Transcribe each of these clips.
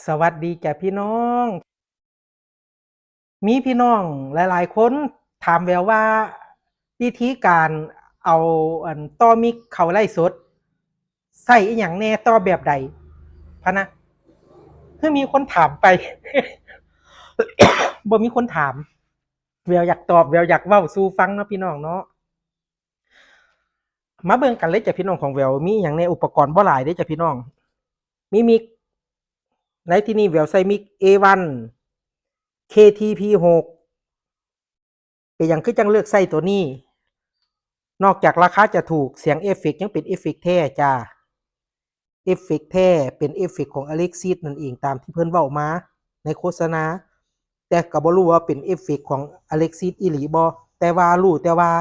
สวัสดีจ้ะพี่น้อง มีพี่น้องหลายๆคนถามแววว่าวิธีการเอาต่อมิกเข้าไลฟ์สดใช้อิหยังแหน่ต่อแบบใดพะนะคือมีคนถามไปบ่มีคนถามแววอยากตอบแววอยากเว้าสู่ฟังเนาะพี่น้องเนาะมาเบิ่งกันเลยจ้ะพี่น้องของแววมีอิหยังแหน่อุปกรณ์บ่หลายเด้อจ้ะพี่น้องมีมิกในที่นี้แววใช้มิก A1 KTP6 เป็นหยังคือจังเลือกใช้ตัวนี้ นอกจากราคาจะถูกเสียงเอฟเฟกต์ยังเป็นเอฟเฟกต์แท้จ้าเอฟเฟกต์แท้เป็นเอฟเฟกต์ของ Alexis นั่นเองตามที่เพิ่นเว้ามาในโฆษณาแต่ก็บ่รู้ว่าเป็นเอฟเฟกต์ของ Alexis อีหลีบ่แต่ว่ารู้แต่ว่า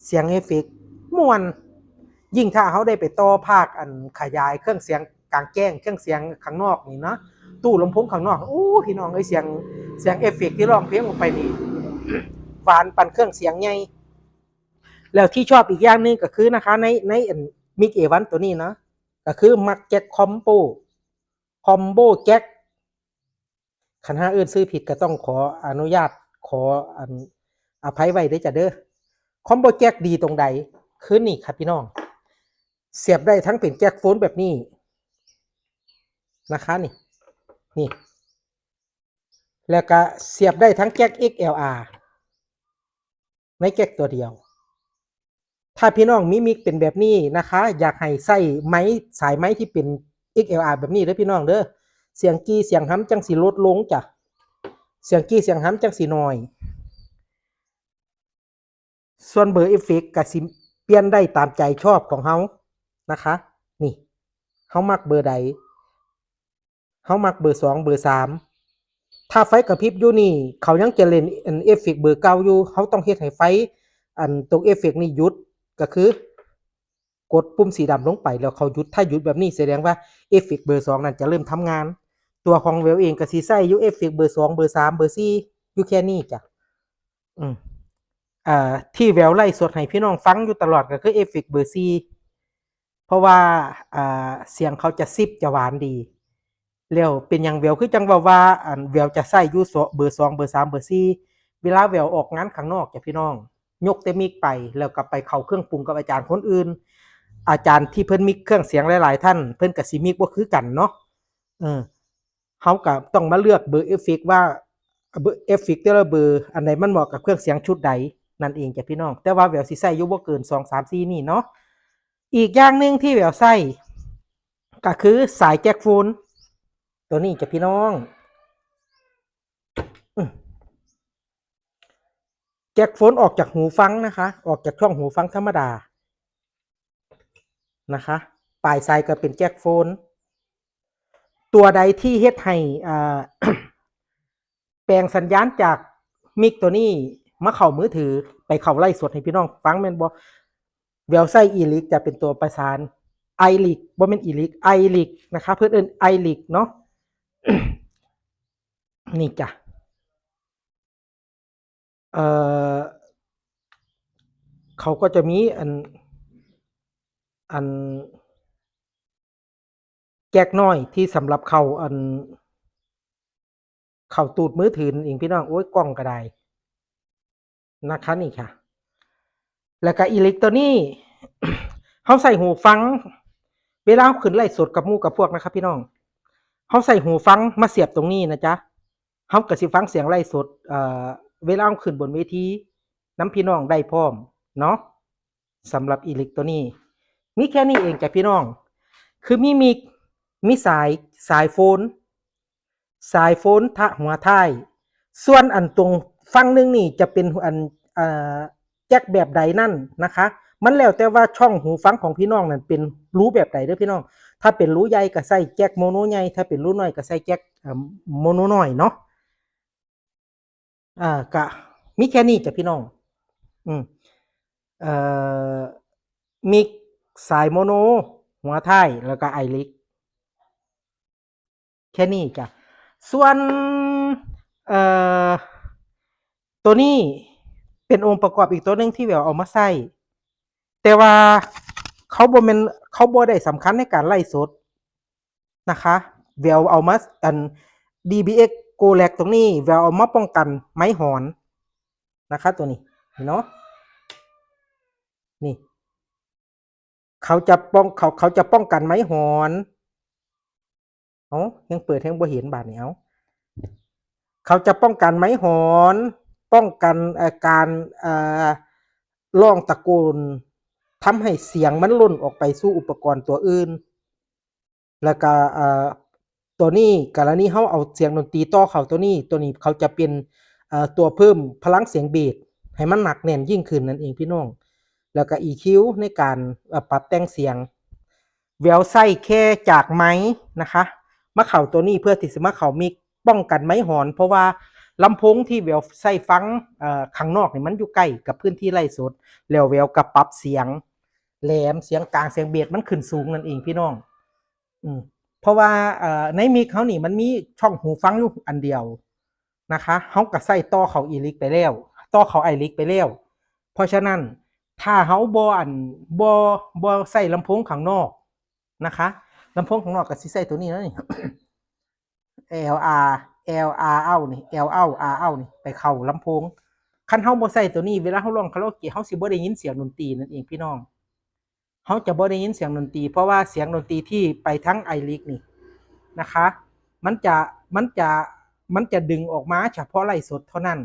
เสียงเอฟเฟกต์ม่วนยิ่งถ้าเขาได้ไปต่อภาคขยายเครื่องเสียงกลางแจ้งเครื่องเสียงข้างนอกนี่เนาะตู้ลำโพงข้างนอกโอ้พี่น้องเอ้ยเสียงเอฟเฟกต์ที่ร้องเพลงออกไปนี่หวานปานเครื่องเสียงใหญ่ แล้วที่ชอบอีกอย่างหนึงก็คือนะคะในมิกเอวันตัวนี้เนาะก็คือมักแจ็คคอมโบแจ็คคันหาเอิ้นชื่อผิดก็ต้องขออนุญาตขออภัยไว้ด้วยจ้ะเด้อคอมโบแจ็คดีตรงใดคือนี่ครับพี่น้องเสียบได้ทั้งเป็นแจ็คโฟนแบบนี้นะคะนี่แล้วก็เสียบได้ทั้งแจ็ค XLR ในแจ็คตัวเดียว ถ้าพี่น้องมีมิกเป็นแบบนี้นะคะอยากให้ใส่ไม้สายไม้ที่เป็น XLR แบบนี้เด้อพี่น้องเด้อเสียงกี้เสียงห้ำจังสีลดลงจ้ะเสียงกี้เสียงห้ำจังสีน้อยส่วนเบอร์เอฟเฟกต์ก็สิเปลี่ยนได้ตามใจชอบของเฮานะคะนี่เฮามักเบอร์ใดเฮามักเบอร์2เบอร์3ถ้าไฟกระพริบอยู่นี่เขายังจะเล่นเอฟเฟกต์เบอร์เก่าอยู่เฮาต้องเฮ็ดให้ไฟตรงเอฟเฟกต์นี่หยุดก็คือกดปุ่มสีดำลงไปแล้วเขาหยุดถ้าหยุดแบบนี้แสดงว่าเอฟเฟกต์เบอร์2นั้นจะเริ่มทำงานตัวของเวลเองก็สิใส่อยู่เอฟเฟกต์เบอร์2เบอร์3เบอร์4อยู่แค่นี้จ้ะอืมที่แววไล่สดให้พี่น้องฟังอยู่ตลอดก็คือเอฟเฟกต์เบอร์4เพราะว่าเสียงเขาจะซิบจะหวานดีแล้วเป็นหยังแววคือจังว่าแววจะใส่อยู่เบอร์2เบอร์3เบอร์4เวลาแววออกงานข้างนอกจ้ะพี่น้องยกแต่มิกไปแล้วก็ไปเข้าเครื่องปรุงกับอาจารย์คนอื่นอาจารย์ที่เพิ่นมิกเครื่องเสียงหลายๆท่านเพิ่นก็สิมิกบ่คือกันเนาะเออเฮาก็ต้องมาเลือกเบอร์เอฟเฟกต์ว่าเบอร์เอฟเฟกต์แต่ละเบอร์อันไหนมันเหมาะกับเครื่องเสียงชุดใดนั่นเองจ้ะพี่น้องแต่ว่าแววสิใช้อยู่บ่เกิน2 3 4นี่เนาะอีกอย่างหนึ่งที่แววใช้ก็คือสายแจ็คโฟนตัวนี้จ้ะพี่น้องแจ็คโฟนออกจากหูฟังนะคะออกจากช่องหูฟังธรรมดานะคะปลายสายก็เป็นแจ็คโฟนตัวใดที่เฮ็ดให้แปลงสัญญาณจากมิกตัวนี้มาเข้ามือถือไปเข้าไลฟ์สดให้พี่น้องฟังแม่นบ่แววไส้อีลิกจะเป็นตัวประสานไอลิกบ่แม่นอีลิกไอลิกนะคะเพิ่นเอิ้นไอลิกเนาะนี่จ้ะเอ่อเขาก็จะมีอันแก๊กน้อยที่สำหรับเข้าตูดมือถือนั่นเองพี่น้องโอ๊ยกล้องก็ได้นะคะนี่ค่ะแล้วก็อีลิกตัวนี้เขาใส่หูฟังเวลาเขาขึ้นไลฟ์สดกับหมู่กับพวกนะครับพี่น้องเขาใส่หูฟังมาเสียบตรงนี้นะจ๊ะเขาก็สิฟังเสียงไลฟ์สดเวลาเขาขึ้นบนเวทีน้ำพี่น้องได้พร้อมเนาะสำหรับอีลิกตัวนี้มีแค่นี้เองจ้ะพี่น้องคือมีสายโฟนทะหัวท้ายส่วนอันตรงฟังหนึงนี่จะเป็นอ่าแจ็คแบบใดนั่นนะคะมันแล้วแต่ว่าช่องหูฟังของพี่น้องนั่นเป็นรูแบบใดเด้อพี่น้องถ้าเป็นรูใหญ่ก็ใส่แจ็คโมโนใหญ่ถ้าเป็นรูน้อยก็ใส่แจ็คโมโนน้อยเนาะก็มีแค่นี้จ้ะพี่น้องอืมเอ่อมิกสายโมโนหัวท้ายแล้วก็ไอลิกแค่นี้จ้ะส่วนเอ่อตัวนี้เป็นองค์ประกอบอีกตัวหนึ่งที่แบบเอามาใส่แต่ว่าเขาบ่แม่นเขาบ่ได้สำคัญในการไล่สดนะคะ แววเอามาอัน DBX Go Lag ตรงนี้แววเอามาป้องกันไม้หอนนะคะตัวนี้เห็นเนาะนี่เขาจะป้องกันไม้หอนยังเปิดยังบ่เห็นบาดนี้เขาจะป้องกันไม้หอนป้องกันการร้องตะโกนทำให้เสียงมันล่นออกไปสู่อุปกรณ์ตัวอื่นแล้วก็ตัวนี้กรณีเฮาเอาเสียงดนตรีต่อเข้าตัวนี้เขาจะเป็นตัวเพิ่มพลังเสียงเบสให้มันหนักแน่นยิ่งขึ้นนั่นเองพี่น้องแล้วก็ EQ ในการปรับแต่งเสียงแววไส้แค่จากไม้นะคะมาเข้าตัวนี้เพื่อที่จะมาเข้ามิกป้องกันไม้หอนเพราะว่าลำโพงที่แววใส่ฟังข้างนอกนี่มันอยู่ใกล้กับพื้นที่ไร่สดแล้วแววก็ปรับเสียงแหลมเสียงกลางเสียงเบสมันขึ้นสูงนั่นเองพี่น้องเพราะว่าในมิกเขานี่มันมีช่องหูฟังอยู่อันเดียวนะคะเขาก็ใส่ต่อเขาอีลิกไปแล้วต่อเขาไอลิกไปแล้วเพราะฉะนั้นถ้าเขาบ่ใส่ลำโพงข้างนอกนะคะลำโพงข้างนอกก็สิใส่ตัวนี้นะนี่ LR เอานี่ LR นี่ไปเข้าลำโพงคันเฮาบ่ใส่ตัวนี้เวลาเฮาร้องคาราโอเกะเฮาสิบ่ได้ยินเสียงดนตรีนั่นเองพี่น้องเฮาจะบ่ได้ยินเสียงดนตรีเพราะว่าเสียงดนตรีที่ไปทั้งไอลิกนี่นะคะมันจะดึงออกมาเฉพาะไลฟ์สดเท่านั้น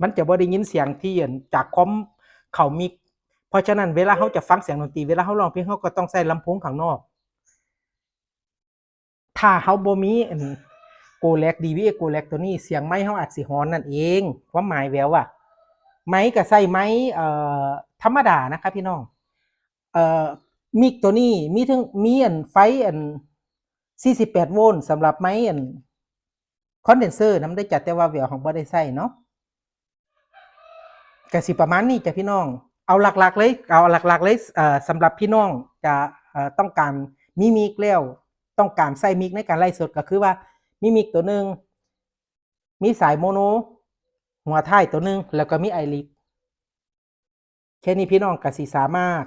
มันจะบ่ได้ยินเสียงที่จากคอมเข้ามิกเพราะฉะนั้นเวลาเฮาจะฟังเสียงดนตรีเวลาเฮาร้องเพลงเฮาก็ต้องใส่ลำโพงข้างนอกถ้าเฮาบ่มีGo Lag DBX Go Lag ตัวนี้เสียงไมค์เฮาอาจสิหอนนั่นเองความหมายแววว่าไมค์ก็ใส่ไมค์ธรรมดานะครับพี่น้องมิกตัวนี้มีไฟ48โวลต์สำหรับไมค์คอนเดนเซอร์นำได้จัดแต่ว่าแววของบ่ได้ใส่เนาะก็สิประมาณนี้จ้ะพี่น้องเอาหลักๆเลยสำหรับพี่น้องจะต้องการมีมิกแล้วต้องการใส่มิกในการไลฟ์สดก็คือว่ามีมิกตัวนึงมีสายโมโนหัวท้ายตัวนึงแล้วก็มีไอลิกแค่นี้พี่น้องก็สิสามารถ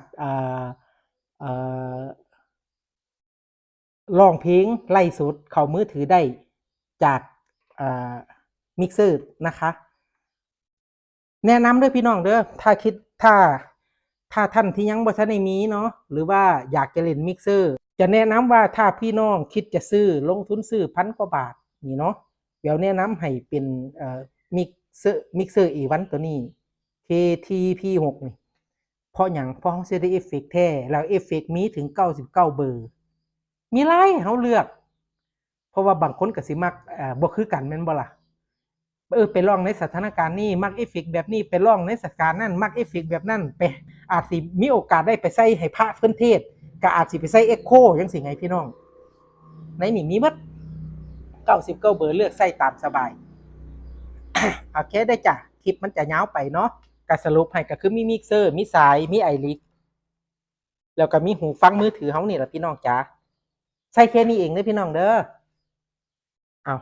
ร้องเพลงไลฟ์สดเข้ามือถือได้จากมิกเซอร์นะคะแนะนำด้วยพี่น้องเด้อถ้าท่านที่ยังบ่ทันได้มีเนาะหรือว่าอยากจะเล่นมิกเซอร์จะแนะนำว่าถ้าพี่น้องคิดจะซื้อลงทุนซื้อ1,000 กว่าบาทนี่เนาะเดี๋ยวแนะนำให้เป็นมิกเซอร์ A1 ตัวนี้ KTP6 นี่เพราะหยังเพราะเขาสิได้เอฟเฟกต์แท้แล้วเอฟเฟกต์มีถึง99เบอร์มีหลายให้เราเลือกเพราะว่าบางคนก็สิมักบ่คือกันแม่นบ่ล่ะไปลองในสถานการณ์นี้มักเอฟเฟกต์แบบนี้ไปลองในสถานการณ์นั้นมักเอฟเฟกต์แบบนั้นไปอาจสิมีโอกาสได้ไปใส่ให้พระเพิ่นเทศก็อาจสิไปใส่เอ็กโคจังซี่ไงพี่น้องในนี่มีหมด99เบอร์เลือกใส่ตามสบาย โอเคได้จ้ะคลิปมันจะยาวไปเนาะก็สรุปให้ก็คือมีมิกเซอร์มีสายมีไอริกแล้วก็มีหูฟังมือถือเฮานี่ล่ะพี่น้องจ๋าใส่แค่นี้เองเด้อพี่น้องเด้อ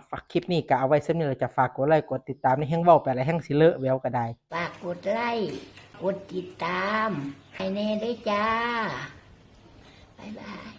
ฝากคลิปนี้ก็เอาไว้ซ้ำนี้เลยจะฝากกดไลค์กดติดตามในแห่งเว้าไปแล้วแห่งสิเลอะแววก็ได้ฝากกดไลค์กดติดตามให้แน่ด้วยจ้า บ๊ายบาย